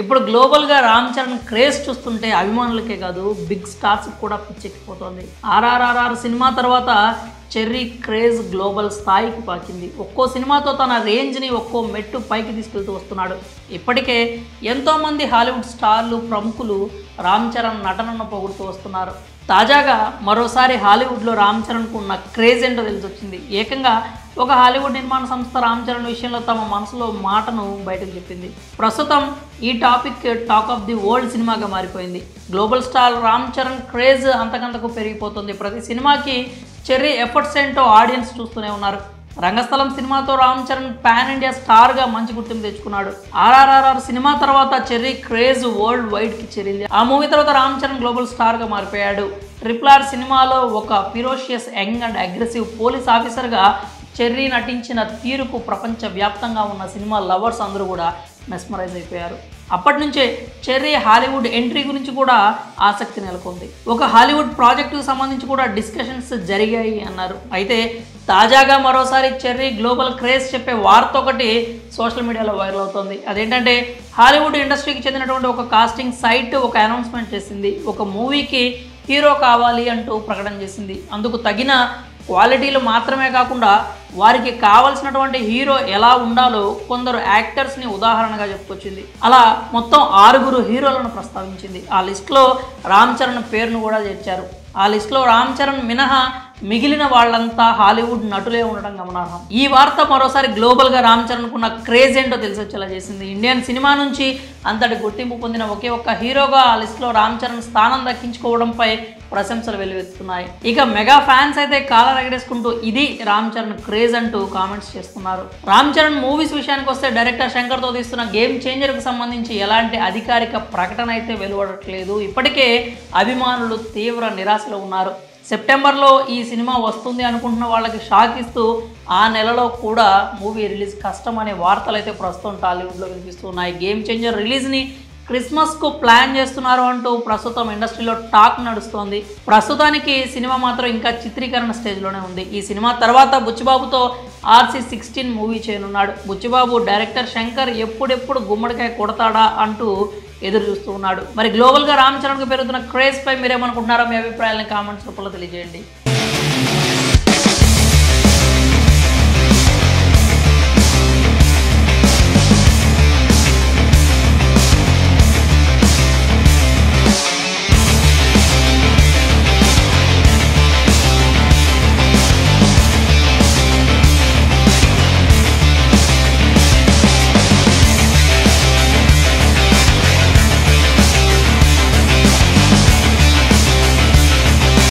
ఇప్పుడు గ్లోబల్గా రామ్ చరణ్ క్రేజ్ చూస్తుంటే అభిమానులకే కాదు బిగ్ స్టార్స్ కూడా పిచ్చెక్కిపోతుంది. RRR సినిమా తర్వాత చెర్రీ క్రేజ్ గ్లోబల్ స్థాయికి పాకింది. ఒక్కో సినిమాతో తన రేంజ్ని ఒక్కో మెట్టు పైకి తీసుకెళ్తూ వస్తున్నాడు. ఇప్పటికే ఎంతోమంది హాలీవుడ్ స్టార్లు ప్రముఖులు రామ్ చరణ్ నటనను పొగుడుతూ వస్తున్నారు. తాజాగా మరోసారి హాలీవుడ్లో రామ్ చరణ్కు ఉన్న క్రేజ్ ఏంటో తెలిసొచ్చింది. ఏకంగా ఒక హాలీవుడ్ నిర్మాణ సంస్థ రామ్ చరణ్ విషయంలో తమ మనసులో మాటను బయటకు చెప్పింది. ప్రస్తుతం ఈ topic talk of the world సినిమాగా మారిపోయింది. Global star Ram Charan craze అంతకంతకు పెరిగిపోతుంది. ప్రతి సినిమాకి చెర్రీ ఎఫర్ట్స్ ఏంటో ఆడియన్స్ చూస్తూనే ఉన్నారు. రంగస్థలం సినిమాతో రామ్ చరణ్ పాన్ ఇండియా స్టార్గా మంచి గుర్తింపు తెచ్చుకున్నాడు. RRR సినిమా తర్వాత చెర్రీ క్రేజ్ వరల్డ్ వైడ్కి చేరింది. ఆ మూవీ తర్వాత రామ్ చరణ్ గ్లోబల్ స్టార్గా మారిపోయాడు. RRR సినిమాలో ఒక ferocious young and aggressive police ఆఫీసర్గా చెర్రీ నటించిన తీరుకు ప్రపంచ వ్యాప్తంగా ఉన్న సినిమా లవర్స్ అందరూ కూడా మెస్మరైజ్ అయిపోయారు. అప్పటి నుంచే చెర్రీ హాలీవుడ్ ఎంట్రీ గురించి కూడా ఆసక్తి నెలకొంది. ఒక హాలీవుడ్ ప్రాజెక్టుకు సంబంధించి కూడా డిస్కషన్స్ జరిగాయి అన్నారు. అయితే తాజాగా మరోసారి చెర్రీ గ్లోబల్ క్రేజ్ చెప్పే వార్త ఒకటి సోషల్ మీడియాలో వైరల్ అవుతుంది. అదేంటంటే హాలీవుడ్ ఇండస్ట్రీకి చెందినటువంటి ఒక కాస్టింగ్ సైట్ ఒక అనౌన్స్మెంట్ చేసింది. ఒక మూవీకి హీరో కావాలి అంటూ ప్రకటన చేసింది. అందుకు తగిన క్వాలిటీలు మాత్రమే కాకుండా వారికి కావాల్సినటువంటి హీరో ఎలా ఉండాలో కొందరు యాక్టర్స్ని ఉదాహరణగా చెప్పుకొచ్చింది. అలా మొత్తం 6 హీరోలను ప్రస్తావించింది. ఆ లిస్టులో రామ్ చరణ్ పేరును కూడా చేర్చారు. ఆ లిస్టులో రామ్ చరణ్ మినహా మిగిలిన వాళ్ళంతా హాలీవుడ్ నటులే ఉండడం గమనార్హం. ఈ వార్త మరోసారి గ్లోబల్గా రామ్ చరణ్కున్న క్రేజ్ ఏంటో తెలిసొచ్చేలా చేసింది. ఇండియన్ సినిమా నుంచి అంతటి గుర్తింపు పొందిన ఒకే ఒక్క హీరోగా ఆ లిస్టులో రామ్ చరణ్ స్థానం దక్కించుకోవడంపై ప్రశంసలు వెల్లువెత్తుతున్నాయి. ఇక మెగా ఫ్యాన్స్ అయితే కాలర్ ఎగరేసుకుంటూ ఇది రామ్ చరణ్ క్రేజ్ అంటూ కామెంట్స్ చేస్తున్నారు. రామ్ చరణ్ మూవీస్ విషయానికి వస్తే డైరెక్టర్ శంకర్తో తీస్తున్న గేమ్ చేంజర్కు సంబంధించి ఎలాంటి అధికారిక ప్రకటన అయితే వెలువడట్లేదు. ఇప్పటికే అభిమానులు తీవ్ర నిరాశలో ఉన్నారు. సెప్టెంబర్లో ఈ సినిమా వస్తుంది అనుకుంటున్న వాళ్ళకి షాక్ ఇస్తూ ఆ నెలలో కూడా మూవీ రిలీజ్ కష్టం అనే వార్తలు అయితే ప్రస్తుతం టాలీవుడ్లో వినిపిస్తున్నాయి. గేమ్ చేంజర్ రిలీజ్ని క్రిస్మస్కు ప్లాన్ చేస్తున్నారు అంటూ ప్రస్తుతం ఇండస్ట్రీలో టాక్ నడుస్తోంది. ప్రస్తుతానికి సినిమా మాత్రం ఇంకా చిత్రీకరణ స్టేజ్లోనే ఉంది. ఈ సినిమా తర్వాత బుచ్చిబాబుతో RC16 మూవీ చేయనున్నాడు. బుచ్చిబాబు డైరెక్టర్ శంకర్ ఎప్పుడెప్పుడు గుమ్మడికాయ కొడతాడా అంటూ ఎదురు చూస్తూ ఉన్నాడు. మరి గ్లోబల్గా రామ్ చరణ్కు పెరుగుతున్న క్రేజ్ పై మీరేమనుకుంటున్నారో మీ అభిప్రాయాలను కామెంట్స్ రూపంలో తెలియజేయండి.